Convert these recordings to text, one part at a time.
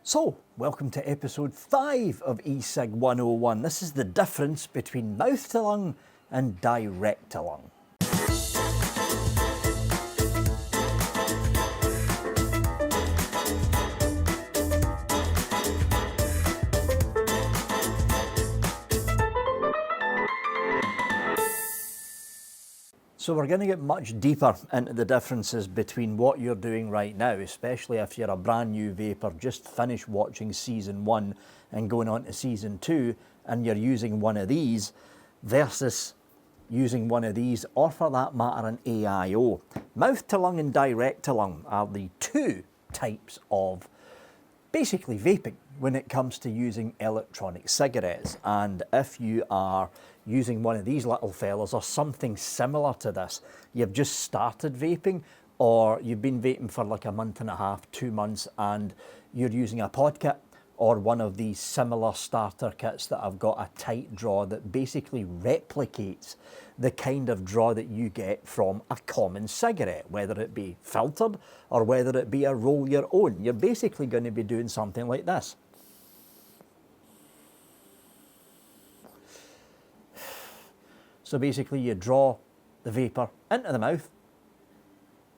So, welcome to episode 5 of ECig 101. This is the difference between mouth to lung and direct to lung. So we're going to get much deeper into the differences between what you're doing right now, especially if you're a brand new vapor, just finished watching season 1 and going on to season 2, and you're using one of these versus using one of these, or for that matter an AIO. Mouth to lung and direct to lung are the two types of basically vaping when it comes to using electronic cigarettes. And if you are using one of these little fellas or something similar to this, you've just started vaping, or you've been vaping for like a month and a half, 2 months, and you're using a pod kit or one of these similar starter kits that have got a tight draw that basically replicates the kind of draw that you get from a common cigarette, whether it be filtered or whether it be a roll your own. You're basically going to be doing something like this. So basically you draw the vapor into the mouth,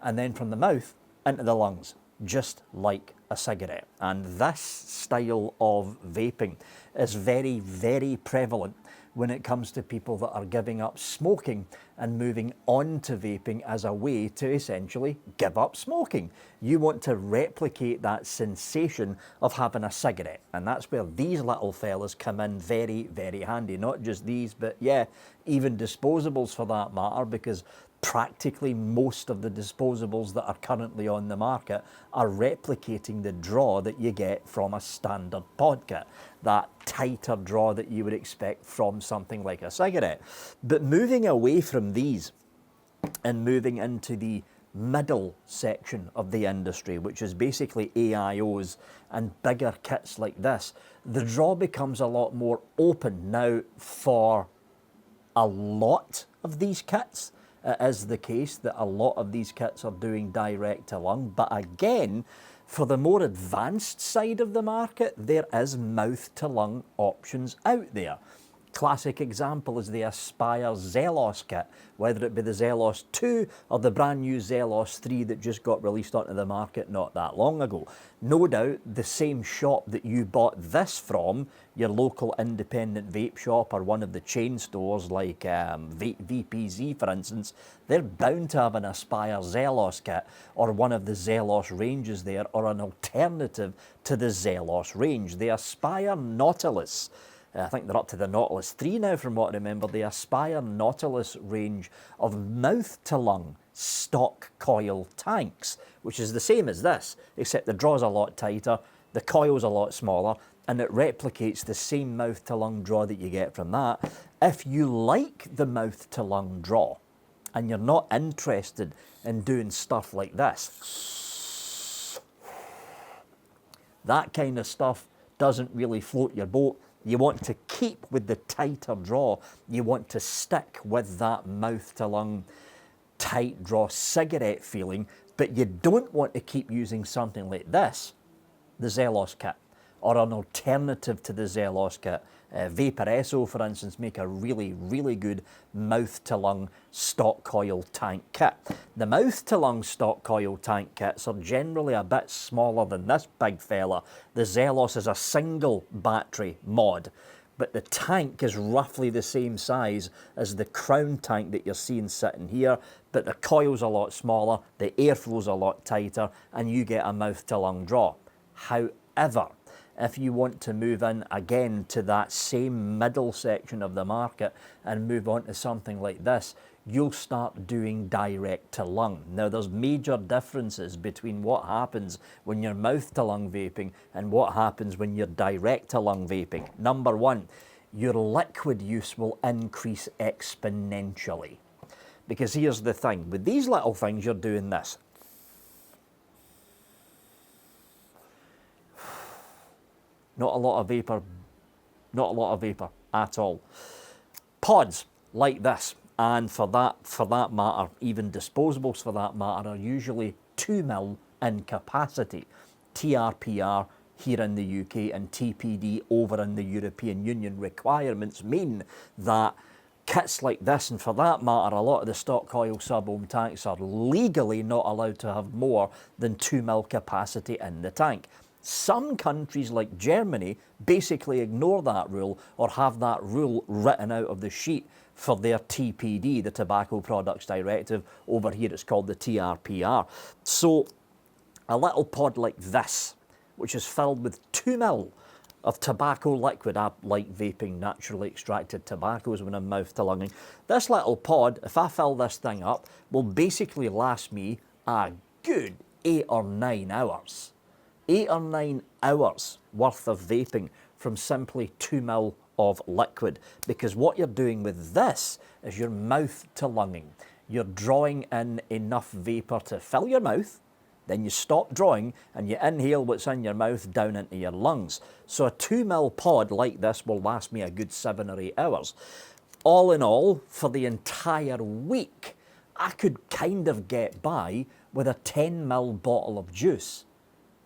and then from the mouth into the lungs, just like a cigarette. And this style of vaping is very, very prevalent when it comes to people that are giving up smoking and moving on to vaping as a way to essentially give up smoking. You want to replicate that sensation of having a cigarette, and that's where these little fellas come in very, very handy. Not just these, but yeah, even disposables for that matter, because practically most of the disposables that are currently on the market are replicating the draw that you get from a standard pod kit, that tighter draw that you would expect from something like a cigarette. But moving away from these and moving into the middle section of the industry, which is basically AIOs and bigger kits like this, the draw becomes a lot more open. Now, for a lot of these kits, it is the case that a lot of these kits are doing direct to lung, but again, for the more advanced side of the market, there is mouth to lung options out there. Classic example is the Aspire Zelos kit, whether it be the Zelos 2 or the brand new Zelos 3 that just got released onto the market not that long ago. No doubt the same shop that you bought this from, your local independent vape shop or one of the chain stores like VPZ for instance, they're bound to have an Aspire Zelos kit or one of the Zelos ranges there, or an alternative to the Zelos range. The Aspire Nautilus, I think they're up to the Nautilus 3 now from what I remember, the Aspire Nautilus range of mouth-to-lung stock coil tanks, which is the same as this, except the draw's a lot tighter, the coil's a lot smaller, and it replicates the same mouth-to-lung draw that you get from that. If you like the mouth-to-lung draw, and you're not interested in doing stuff like this, that kind of stuff doesn't really float your boat. You want to keep with the tighter draw. You want to stick with that mouth to lung tight draw cigarette feeling, but you don't want to keep using something like this, the Zelos kit, or an alternative to the Zelos kit. Vaporesso, for instance, make a really, really good mouth-to-lung stock coil tank kit. The mouth-to-lung stock coil tank kits are generally a bit smaller than this big fella. The Zelos is a single battery mod, but the tank is roughly the same size as the crown tank that you're seeing sitting here, but the coil's a lot smaller, the airflow's a lot tighter, and you get a mouth-to-lung draw. However, if you want to move in again to that same middle section of the market and move on to something like this, you'll start doing direct to lung. Now, there's major differences between what happens when you're mouth to lung vaping and what happens when you're direct to lung vaping. Number one, your liquid use will increase exponentially. Because here's the thing, with these little things, you're doing this. Not a lot of vapor, not a lot of vapor at all. Pods like this, and for that matter, even disposables for that matter, are usually 2 mil in capacity. TRPR here in the UK and TPD over in the European Union requirements mean that kits like this, and for that matter, a lot of the Stock Coil sub-ohm tanks are legally not allowed to have more than 2 mil capacity in the tank. Some countries like Germany basically ignore that rule or have that rule written out of the sheet for their TPD, the Tobacco Products Directive. Over here it's called the TRPR. So a little pod like this, which is filled with 2 mil of tobacco liquid. I like vaping naturally extracted tobaccos when I'm mouth to lunging. This little pod, if I fill this thing up, will basically last me a good 8 or 9 hours. 8 or 9 hours worth of vaping from simply 2 mil of liquid, because what you're doing with this is you're mouth to lunging. You're drawing in enough vapor to fill your mouth, then you stop drawing and you inhale what's in your mouth down into your lungs. So a 2 mil pod like this will last me a good 7 or 8 hours. All in all, for the entire week, I could kind of get by with a 10 mil bottle of juice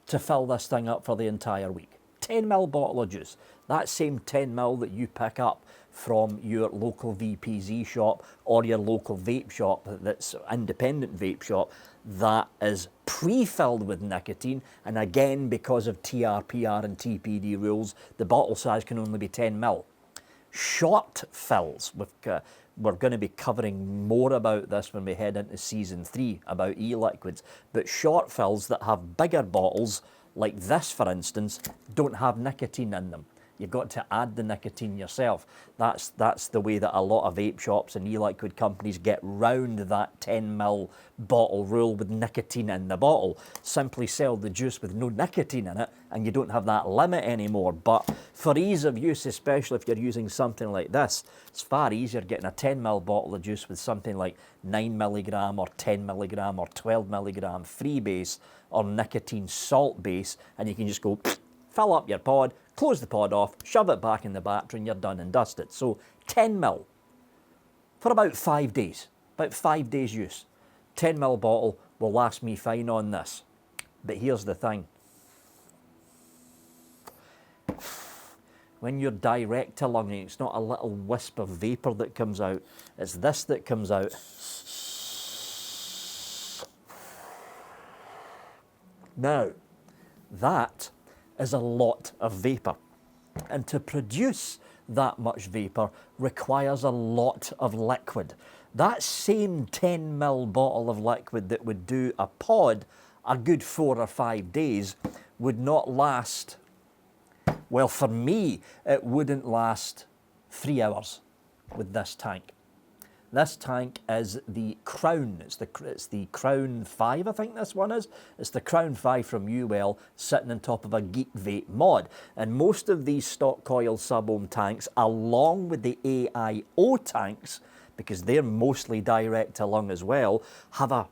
to fill this thing up for the entire week. 10 mil bottle of juice. That same 10 mil that you pick up from your local VPZ shop or your local vape shop that's independent vape shop that is pre-filled with nicotine, and again because of TRPR and TPD rules the bottle size can only be 10 mil. Short fills, we're going to be covering more about this when we head into season 3 about e-liquids, but short fills that have bigger bottles like this for instance don't have nicotine in them. You've got to add the nicotine yourself. That's the way that a lot of vape shops and e-liquid companies get round that 10 mil bottle rule with nicotine in the bottle. Simply sell the juice with no nicotine in it and you don't have that limit anymore. But for ease of use, especially if you're using something like this, it's far easier getting a 10 mil bottle of juice with something like 9 milligram or 10 milligram or 12 milligram free base or nicotine salt base, and you can just go fill up your pod, close the pod off, shove it back in the battery and you're done and dusted. So 10 mil for about 5 days, about 5 days use. 10 mil bottle will last me fine on this. But here's the thing. When you're direct to lunging, it's not a little wisp of vapor that comes out, it's this that comes out. Now, that is a lot of vapor. And to produce that much vapor requires a lot of liquid. That same 10 mil bottle of liquid that would do a pod a good 4 or 5 days would not last, well for me, it wouldn't last 3 hours with this tank. This tank is the Crown, it's the Crown 5 I think this one is. It's the Crown 5 from UL sitting on top of a Geek Vape mod. And most of these Stock Coil sub-ohm tanks, along with the AIO tanks, because they're mostly direct to lung as well, have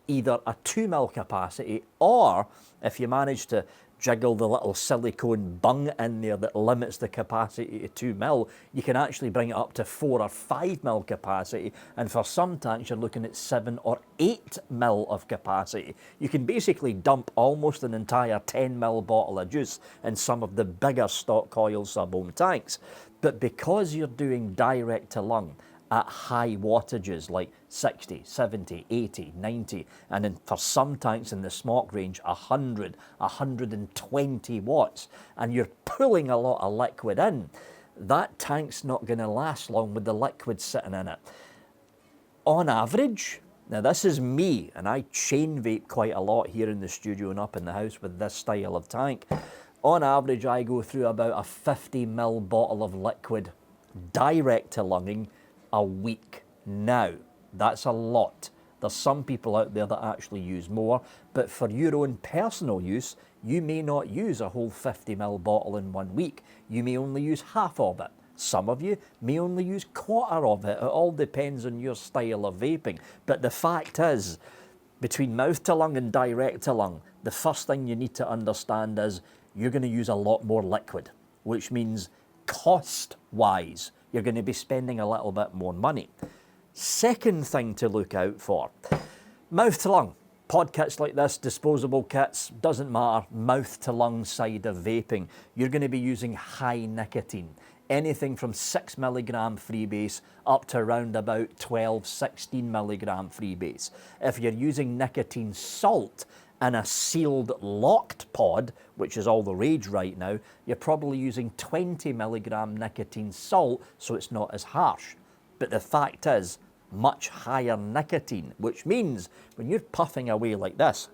either a 2 mil capacity, or if you manage to jiggle the little silicone bung in there that limits the capacity to 2 mil, you can actually bring it up to 4 or 5 mil capacity, and for some tanks you're looking at 7 or 8 mil of capacity. You can basically dump almost an entire 10 mil bottle of juice in some of the bigger Stock Coil sub-ohm tanks. But because you're doing direct to lung at high wattages like 60, 70, 80, 90, and then for some tanks in the smoke range 100, 120 watts, and you're pulling a lot of liquid in, that tank's not going to last long with the liquid sitting in it. On average, now this is me, and I chain vape quite a lot here in the studio and up in the house with this style of tank. On average, I go through about a 50 mil bottle of liquid direct to lunging a week. Now, that's a lot. There's some people out there that actually use more, but for your own personal use, you may not use a whole 50 mil bottle in 1 week. You may only use half of it. Some of you may only use quarter of it. It all depends on your style of vaping. But the fact is, between mouth to lung and direct to lung, the first thing you need to understand is you're going to use a lot more liquid, which means cost-wise, you're going to be spending a little bit more money. Second thing to look out for, mouth to lung, Pod kits like this, disposable kits, doesn't matter, mouth to lung side of vaping, you're going to be using high nicotine. Anything from 6 milligram freebase up to around about 12, 16 milligram freebase. If you're using nicotine salt in a sealed locked pod, which is all the rage right now, you're probably using 20 milligram nicotine salt, so it's not as harsh. But the fact is, much higher nicotine, which means when you're puffing away like this,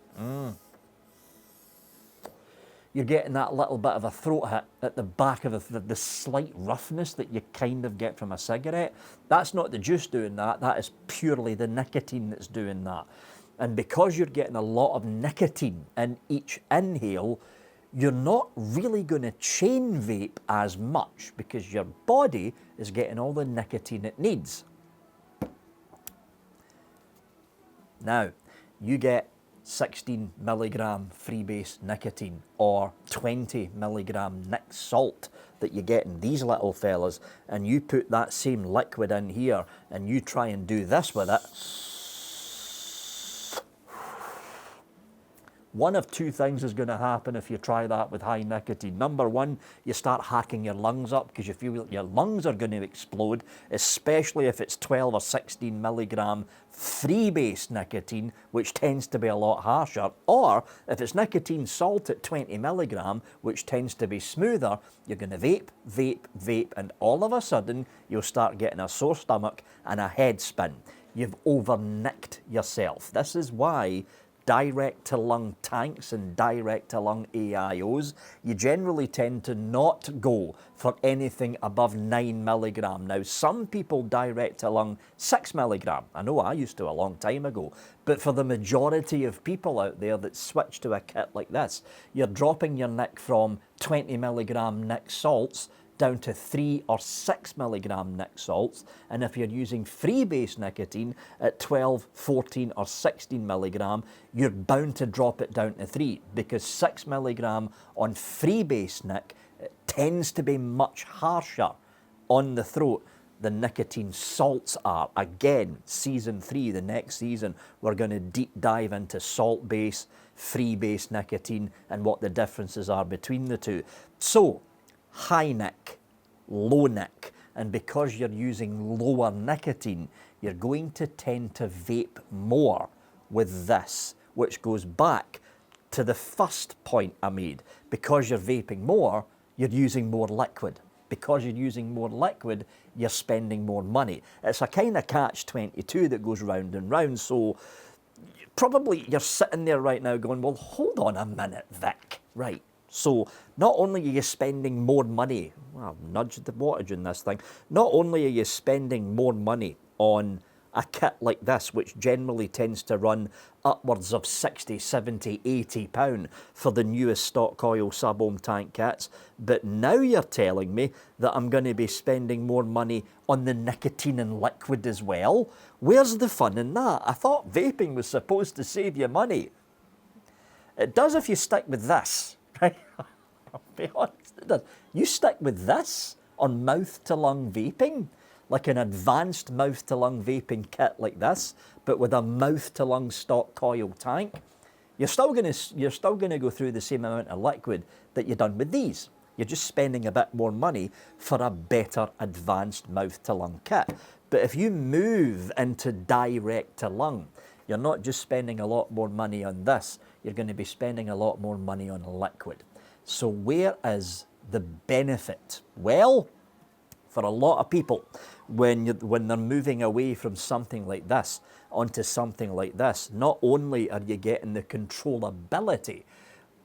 you're getting that little bit of a throat hit at the back of the slight roughness that you kind of get from a cigarette. That's not the juice doing that, that is purely the nicotine that's doing that. And because you're getting a lot of nicotine in each inhale, you're not really going to chain vape as much because your body is getting all the nicotine it needs. Now, you get 16 milligram freebase nicotine or 20 milligram nic salt that you get in these little fellas, and you put that same liquid in here and you try and do this with it. One of two things is going to happen if you try that with high nicotine. Number one, you start hacking your lungs up because you feel your lungs are going to explode, especially if it's 12 or 16 milligram freebase nicotine, which tends to be a lot harsher. Or if it's nicotine salt at 20 milligram, which tends to be smoother, you're going to vape, vape, vape, and all of a sudden you'll start getting a sore stomach and a head spin. You've over-nicked yourself. This is why direct-to-lung tanks and direct-to-lung AIOs, you generally tend to not go for anything above 9 milligram. Now, some people direct-to-lung 6 milligram. I know I used to a long time ago. But for the majority of people out there that switch to a kit like this, you're dropping your nic from 20 milligram nic salts down to 3 or 6 milligram nic salts, and if you're using freebase nicotine at 12, 14 or 16 milligram, you're bound to drop it down to 3 because 6 milligram on freebase nic tends to be much harsher on the throat than nicotine salts are. Again, season 3, the next season, we're going to deep dive into salt base, freebase nicotine, and what the differences are between the two. So, high nic, low nic, and because you're using lower nicotine, you're going to tend to vape more with this, which goes back to the first point I made. Because you're vaping more, you're using more liquid. Because you're using more liquid, you're spending more money. It's a kind of catch-22 that goes round and round, so probably you're sitting there right now going, well, hold on a minute, Vic, right? So not only are you spending more money, well, nudge the wattage in this thing, not only are you spending more money on a kit like this, which generally tends to run upwards of 60, 70, 80 pound for the newest Stock Coil sub-ohm tank kits, but now you're telling me that I'm going to be spending more money on the nicotine and liquid as well. Where's the fun in that? I thought vaping was supposed to save you money. It does if you stick with this. Right? I'll be honest, it does. You stick with this on mouth-to-lung vaping, like an advanced mouth-to-lung vaping kit like this, but with a mouth-to-lung Stock Coil tank, you're still going to go through the same amount of liquid that you've done with these. You're just spending a bit more money for a better advanced mouth-to-lung kit. But if you move into direct-to-lung, you're not just spending a lot more money on this, you're going to be spending a lot more money on liquid. So where is the benefit? Well, for a lot of people, when they're moving away from something like this onto something like this, not only are you getting the controllability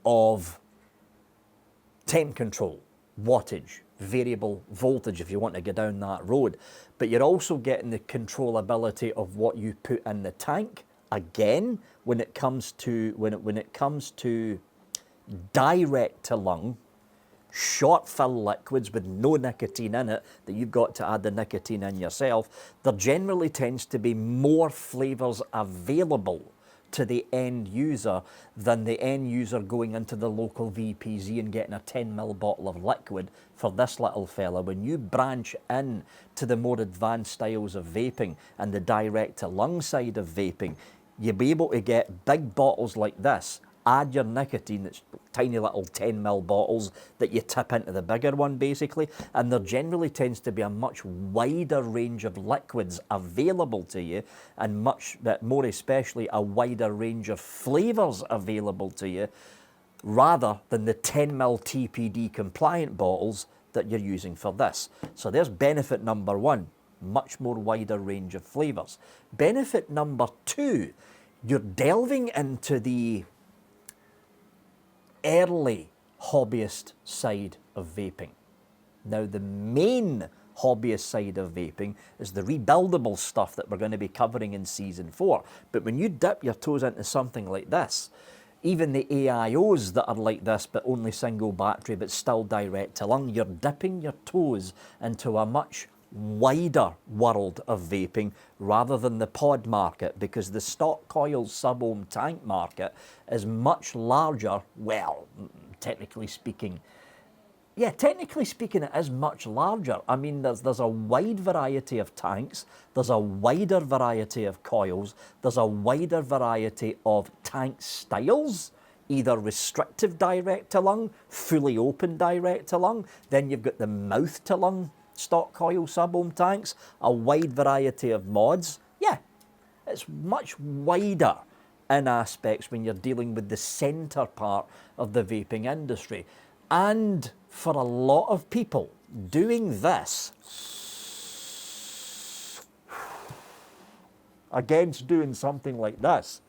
of temp control, wattage, variable voltage if you want to go down that road, but you're also getting the controllability of what you put in the tank. Again, when it comes to direct to lung, short fill liquids with no nicotine in it, that you've got to add the nicotine in yourself, there generally tends to be more flavours available to the end user than the end user going into the local VPZ and getting a 10ml bottle of liquid for this little fella. When you branch in to the more advanced styles of vaping and the direct to lung side of vaping, you'll be able to get big bottles like this, add your nicotine, that's tiny little 10ml bottles that you tip into the bigger one basically, and there generally tends to be a much wider range of liquids available to you, and much, more especially, a wider range of flavours available to you, rather than the 10ml TPD compliant bottles that you're using for this. So there's benefit number one, much more wider range of flavours. Benefit number two, you're delving into the early hobbyist side of vaping. Now, the main hobbyist side of vaping is the rebuildable stuff that we're going to be covering in season 4. But when you dip your toes into something like this, even the AIOs that are like this but only single battery but still direct to lung, you're dipping your toes into a much wider world of vaping rather than the pod market, because the Stock Coil sub-ohm tank market is much larger. Well, technically speaking, it is much larger. I mean, there's a wide variety of tanks, there's a wider variety of coils, there's a wider variety of tank styles, either restrictive direct to lung, fully open direct to lung, then you've got the mouth to lung Stock Coil sub-ohm tanks, a wide variety of mods. Yeah, it's much wider in aspects when you're dealing with the centre part of the vaping industry. And for a lot of people, doing this against doing something like this,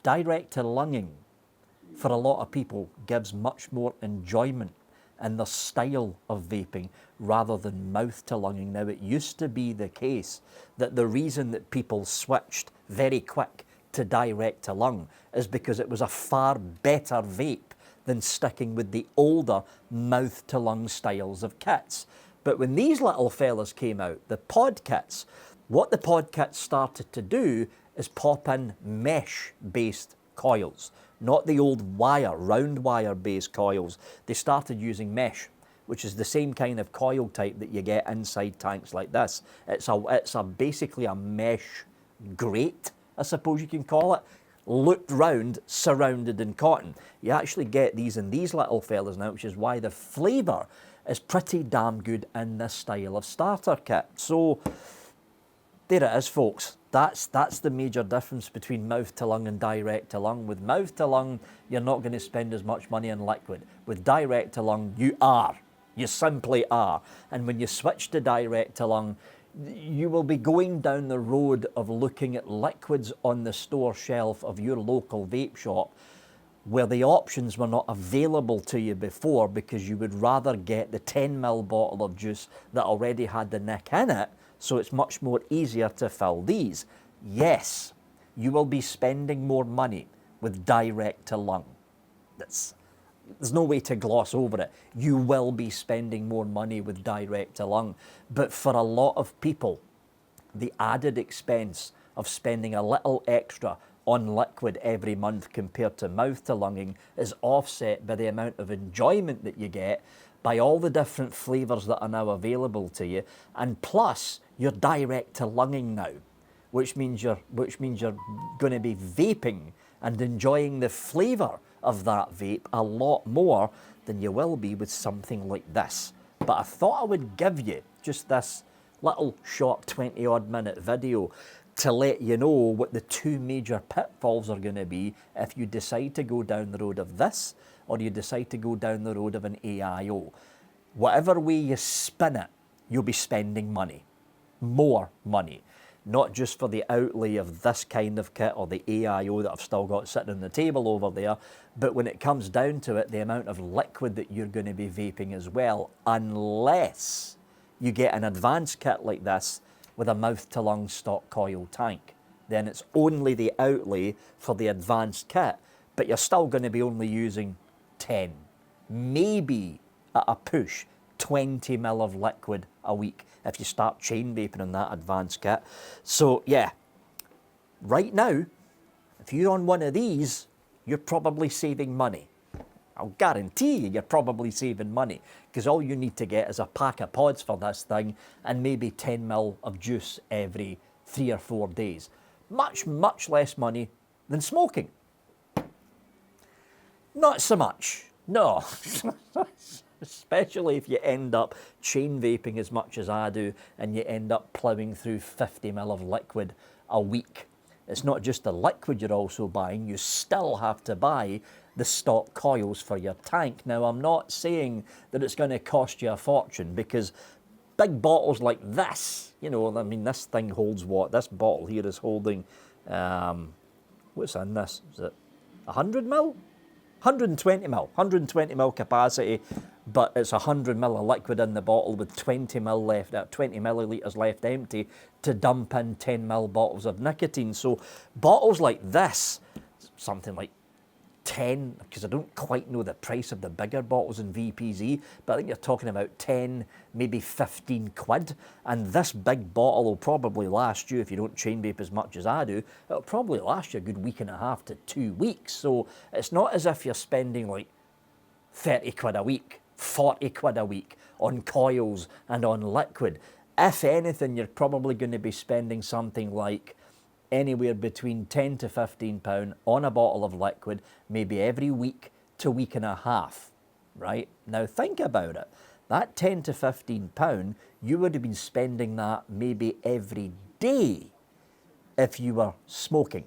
direct to lunging, for a lot of people, gives much more enjoyment in the style of vaping rather than mouth to lunging. Now, it used to be the case that the reason that people switched very quick to direct to lung is because it was a far better vape than sticking with the older mouth to lung styles of kits. But when these little fellas came out, the pod kits, what the pod kits started to do is pop in mesh-based coils, not the old wire, round wire-based coils. They started using mesh, which is the same kind of coil type that you get inside tanks like this. It's basically a mesh grate, I suppose you can call it, looped round, surrounded in cotton. You actually get these in these little fellas now, which is why the flavour is pretty damn good in this style of starter kit. So there it is, folks. That's the major difference between mouth to lung and direct to lung. With mouth to lung, you're not going to spend as much money on liquid. With direct to lung, you are. You simply are. And when you switch to direct to lung, you will be going down the road of looking at liquids on the store shelf of your local vape shop where the options were not available to you before, because you would rather get the 10ml bottle of juice that already had the nick in it, so it's much more easier to fill these. Yes, you will be spending more money with direct to lung. There's no way to gloss over it. You will be spending more money with direct to lung. But for a lot of people, the added expense of spending a little extra on liquid every month compared to mouth to lunging is offset by the amount of enjoyment that you get by all the different flavours that are now available to you, and plus you're direct to lunging now, which means you're going to be vaping and enjoying the flavour of that vape a lot more than you will be with something like this. But I thought I would give you just this little short 20-odd minute video to let you know what the two major pitfalls are going to be if you decide to go down the road of this or you decide to go down the road of an AIO. Whatever way you spin it, you'll be spending money, more money. Not just for the outlay of this kind of kit or the AIO that I've still got sitting on the table over there, but when it comes down to it, the amount of liquid that you're going to be vaping as well, unless you get an advanced kit like this with a mouth-to-lung Stock Coil tank. Then it's only the outlay for the advanced kit, but you're still going to be only using 10, maybe at a push, 20 ml of liquid a week if you start chain vaping on that advanced kit. So yeah, right now, if you're on one of these, you're probably saving money. I'll guarantee you, you're probably saving money, because all you need to get is a pack of pods for this thing and maybe 10 mil of juice every 3 or 4 days. Much, much less money than smoking. Not so much, no. Especially if you end up chain vaping as much as I do and you end up ploughing through 50 mil of liquid a week. It's not just the liquid you're also buying, you still have to buy the stock coils for your tank. Now, I'm not saying that it's going to cost you a fortune, because big bottles like this, you know, I mean, this thing holds what? This bottle here is holding, what's in this? Is it 100 mil? 120 mil, 120 mil capacity, but it's 100 mil of liquid in the bottle with 20 mil left, 20 millilitres left empty to dump in 10 mil bottles of nicotine. So bottles like this, something like 10, because I don't quite know the price of the bigger bottles in VPZ, but I think you're talking about 10, maybe 15 quid. And this big bottle will probably last you, if you don't chain vape as much as I do, it'll probably last you a good week and a half to 2 weeks. So it's not as if you're spending like 30 quid a week, 40 quid a week on coils and on liquid. If anything, you're probably going to be spending something like anywhere between 10 to 15 pound on a bottle of liquid, maybe every week to week and a half, right? Now think about it. That 10 to 15 pound, you would have been spending that maybe every day if you were smoking.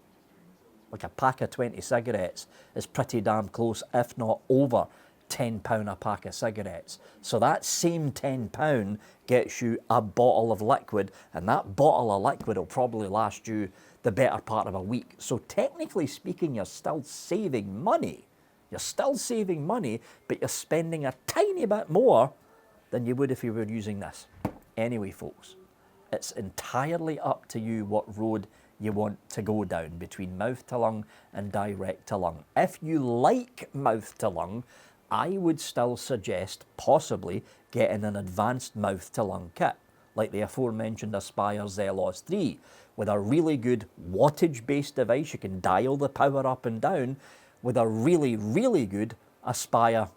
Like a pack of 20 cigarettes is pretty damn close, if not over £10 a pack of cigarettes. So that same £10 gets you a bottle of liquid, and that bottle of liquid will probably last you the better part of a week. So technically speaking, you're still saving money. You're still saving money, but you're spending a tiny bit more than you would if you were using this. Anyway, folks, it's entirely up to you what road you want to go down between mouth to lung and direct to lung. If you like mouth to lung, I would still suggest possibly getting an advanced mouth to lung kit, like the aforementioned Aspire Zelos 3, with a really good wattage-based device. You can dial the power up and down with a really, really good Aspire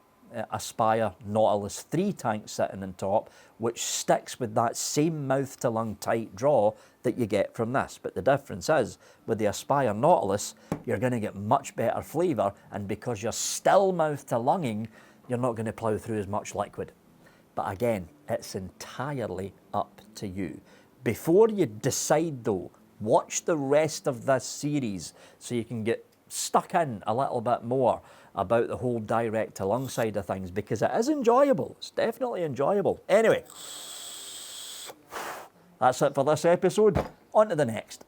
Nautilus 3 tank sitting on top, which sticks with that same mouth to lung tight draw that you get from this. But the difference is, with the Aspire Nautilus, you're going to get much better flavour, and because you're still mouth to lunging, you're not going to plough through as much liquid. But again, it's entirely up to you. Before you decide though, watch the rest of this series so you can get stuck in a little bit more about the whole direct to lung side of things, because it is enjoyable. It's definitely enjoyable. Anyway, that's it for this episode. On to the next.